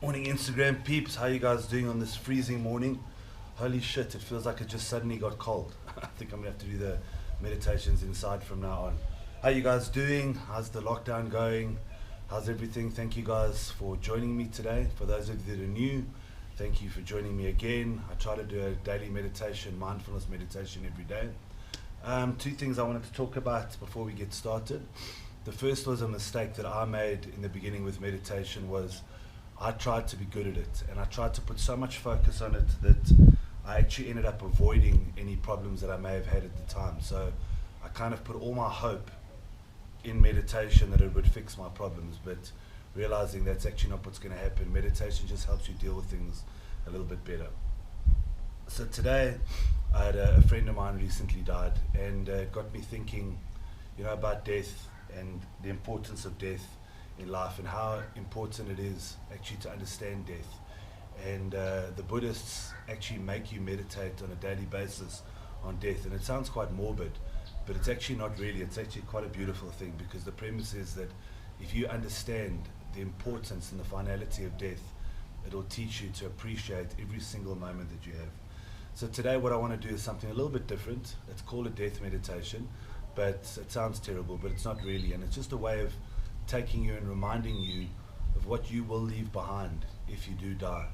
Morning Instagram peeps, how you guys doing on this freezing morning? Holy shit, it feels like it just suddenly got cold. I think I'm gonna have to do the meditations inside from now on. How you guys doing? How's the lockdown going? How's everything? Thank you guys for joining me today. For those of you that are new, thank you for joining me again. I try to do a daily meditation, mindfulness meditation every day. Two things I wanted to talk about before we get started. The first was a mistake that I made in the beginning with meditation was I tried to be good at it, and I tried to put so much focus on it that I actually ended up avoiding any problems that I may have had at the time. So I kind of put all my hope in meditation that it would fix my problems, but realizing that's actually not what's going to happen. Meditation just helps you deal with things a little bit better. So today I had a friend of mine recently died, and it got me thinking, about death and the importance of death in life and how important it is actually to understand death. And the Buddhists actually make you meditate on a daily basis on death, and it sounds quite morbid, but it's actually not really. It's actually quite a beautiful thing, because the premise is that if you understand the importance and the finality of death, it'll teach you to appreciate every single moment that you have. So today what I want to do is something a little bit different. It's called a death meditation, but it sounds terrible, but it's not really, and it's just a way of taking you and reminding you of what you will leave behind if you do die,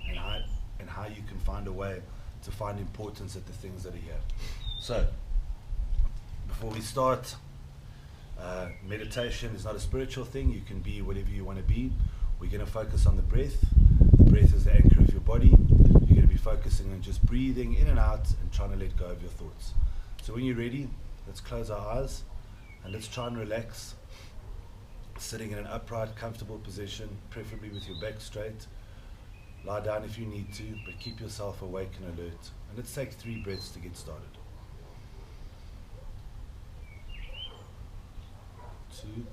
and how you can find a way to find importance at the things that are here. So before we start, meditation is not a spiritual thing. You can be whatever you want to be. We're going to focus on the breath. The breath is the anchor of your body. You're going to be focusing on just breathing in and out and trying to let go of your thoughts. So when you're ready, let's close our eyes and let's try and relax, sitting in an upright, comfortable position, preferably with your back straight. Lie down if you need to, but keep yourself awake and alert. And let's take 3 breaths to get started. 2. 3.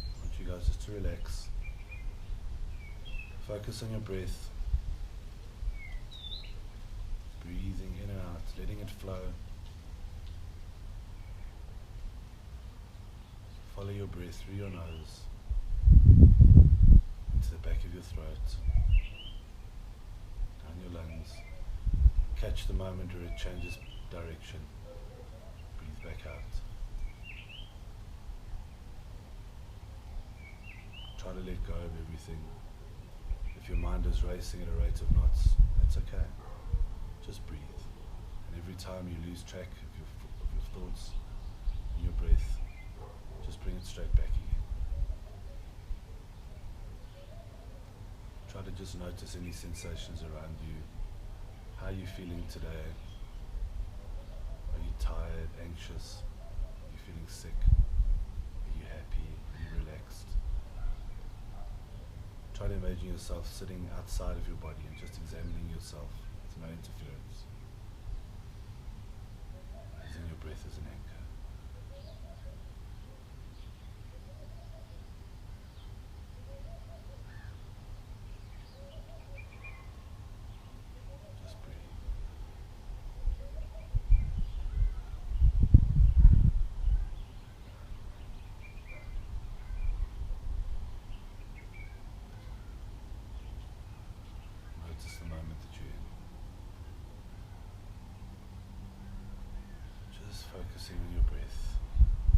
I want you guys just to relax. Focus on your breath. Breathing in and out, letting it flow. Follow your breath through your nose, into the back of your throat, down your lungs. Catch the moment where it changes direction. Breathe back out. Try to let go of everything. If your mind is racing at a rate of knots, that's okay. Just breathe. And every time you lose track of your thoughts and your breath, just bring it straight back again. Try to just notice any sensations around you. How are you feeling today? Are you tired, anxious? Are you feeling sick? Are you happy? Are you relaxed? Try to imagine yourself sitting outside of your body and just examining yourself. No interference. Using your breath as an anchor. Just breathe. Notice the moment that you're in. Focusing on your breath,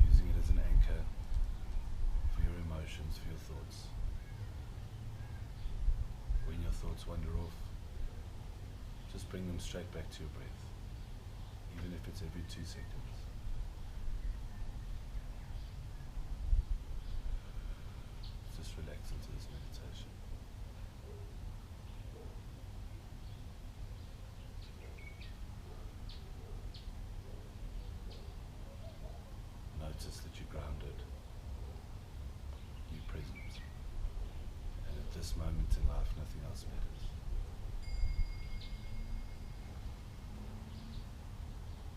using it as an anchor for your emotions, for your thoughts. When your thoughts wander off, just bring them straight back to your breath, even if it's every 2 seconds. Just relax into this meditation. Notice that you're grounded, you're present, and at this moment in life nothing else matters.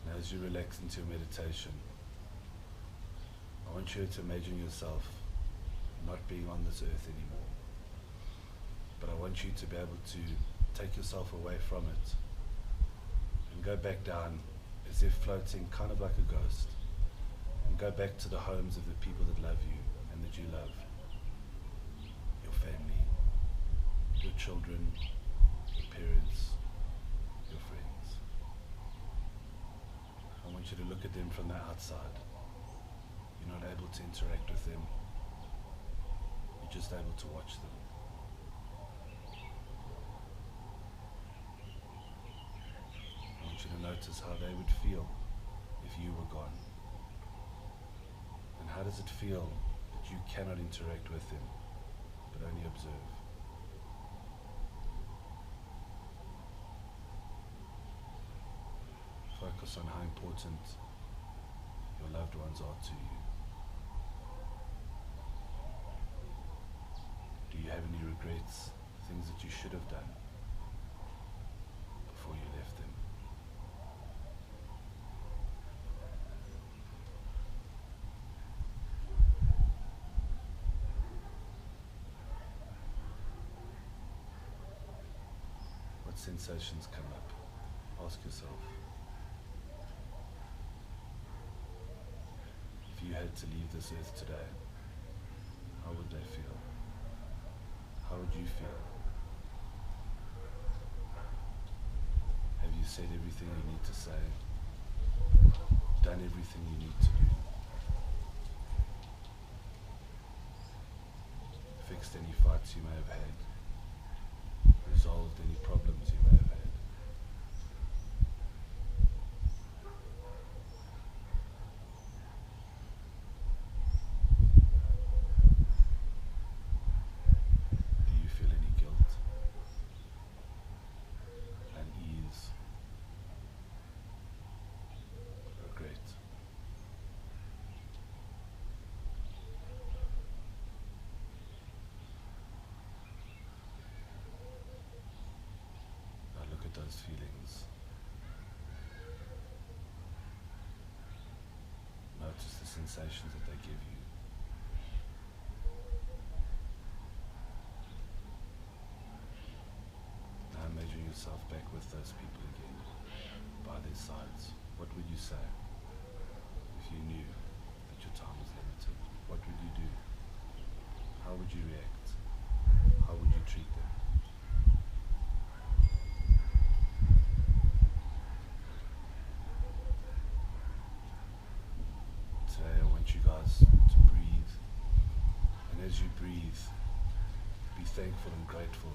Now as you relax into your meditation, I want you to imagine yourself not being on this earth anymore, but I want you to be able to take yourself away from it and go back down as as if floating kind of like a ghost, and go back to the homes of the people that love you and that you love. Your family, your children, your parents, your friends. I want you to look at them from the outside. You're not able to interact with them. You're just able to watch them. I want you to notice how they would feel if you were gone. And how does it feel that you cannot interact with them, but only observe? Focus on how important your loved ones are to you. Do you have any regrets, things that you should have done before you left them? What sensations come up? Ask yourself. If you had to leave this earth today, how would they feel? How would you feel? Have you said everything you need to say? Done everything you need to do? Fixed any fights you may have had? Resolved any problems you may have had? Those feelings. Notice the sensations that they give you. Now imagine yourself back with those people again, by their sides. What would you say if you knew that your time was limited? What would you do? How would you react? How would you treat them? You guys to breathe, and as you breathe, be thankful and grateful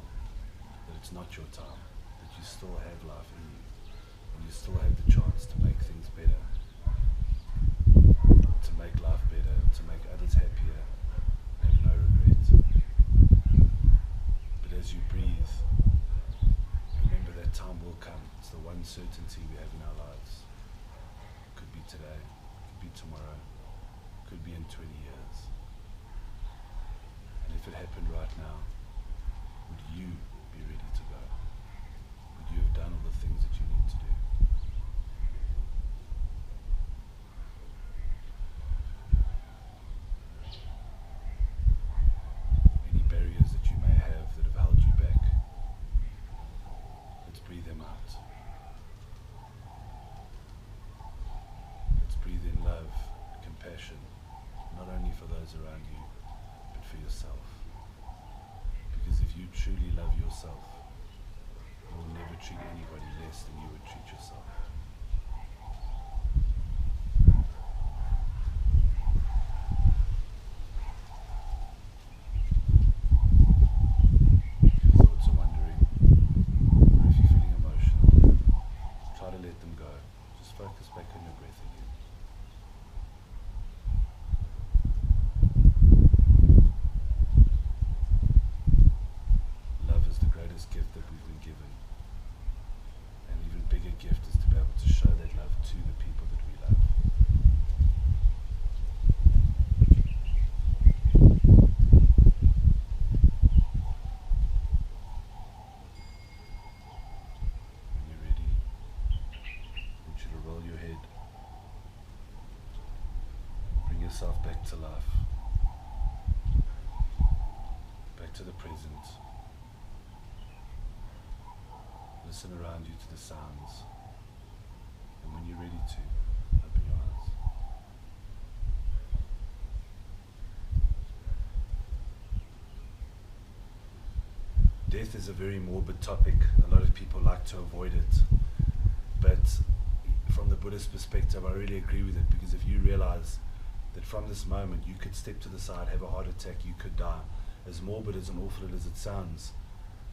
that it's not your time, that you still have life in you, and you still have the chance to make things better, to make life better, to make others happier. Have no regrets. But as you breathe, remember that time will come. It's the one certainty we have in our lives. Could be today, could be tomorrow, could be in 20 years. And if it happened right now, would you be ready to go? Would you have done all the things that you need to do? Any barriers that you may have that have held you back, let's breathe them out. Let's breathe in love, compassion, not only for those around you, but for yourself. Because if you truly love yourself, you will never treat anybody less than you would treat yourself. If your thoughts are wandering, or if you're feeling emotional, try to let them go. Just focus back on your breath again. Gift that we've been given. An even bigger gift is to be able to show that love to the people that we love. When you're ready, I want you to roll your head. Bring yourself back to life. Back to the present. Listen around you to the sounds, and when when you're ready to open your eyes. Death is a very morbid topic. A lot of people like to avoid it. But from the Buddhist perspective, I really agree with it, because if you realize that from this moment you could step to the side, have a heart attack, you could die, as morbid as and awful as it sounds,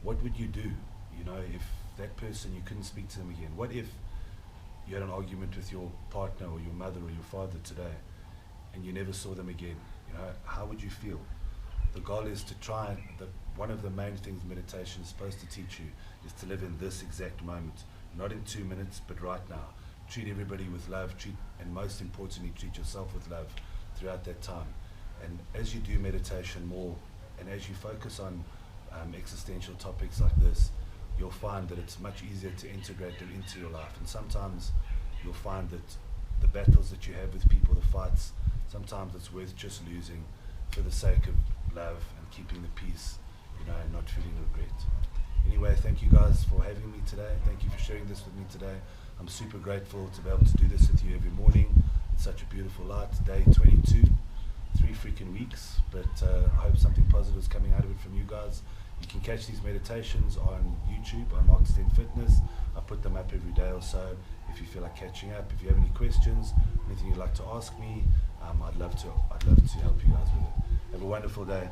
what would you do? You know, if that person, you couldn't speak to them again. What if you had an argument with your partner or your mother or your father today and you never saw them again? You know, how would you feel? The goal is to try, and one of the main things meditation is supposed to teach you is to live in this exact moment, not in 2 minutes, but right now. Treat everybody with love, and most importantly, treat yourself with love throughout that time. And as you do meditation more, and as you focus on existential topics like this, you'll find that it's much easier to integrate them into your life. And sometimes you'll find that the battles that you have with people, the fights, sometimes it's worth just losing for the sake of love and keeping the peace, you know, and not feeling regret. Anyway, thank you guys for having me today. Thank you for sharing this with me today. I'm super grateful to be able to do this with you every morning. It's such a beautiful light. Day 22, 3 freaking weeks, but I hope something positive is coming out of it from you guys. You can catch these meditations on YouTube, on Stent Fitness. I put them up every day or so. If you feel like catching up, if you have any questions, anything you'd like to ask me, I'd love to help you guys with it. Have a wonderful day.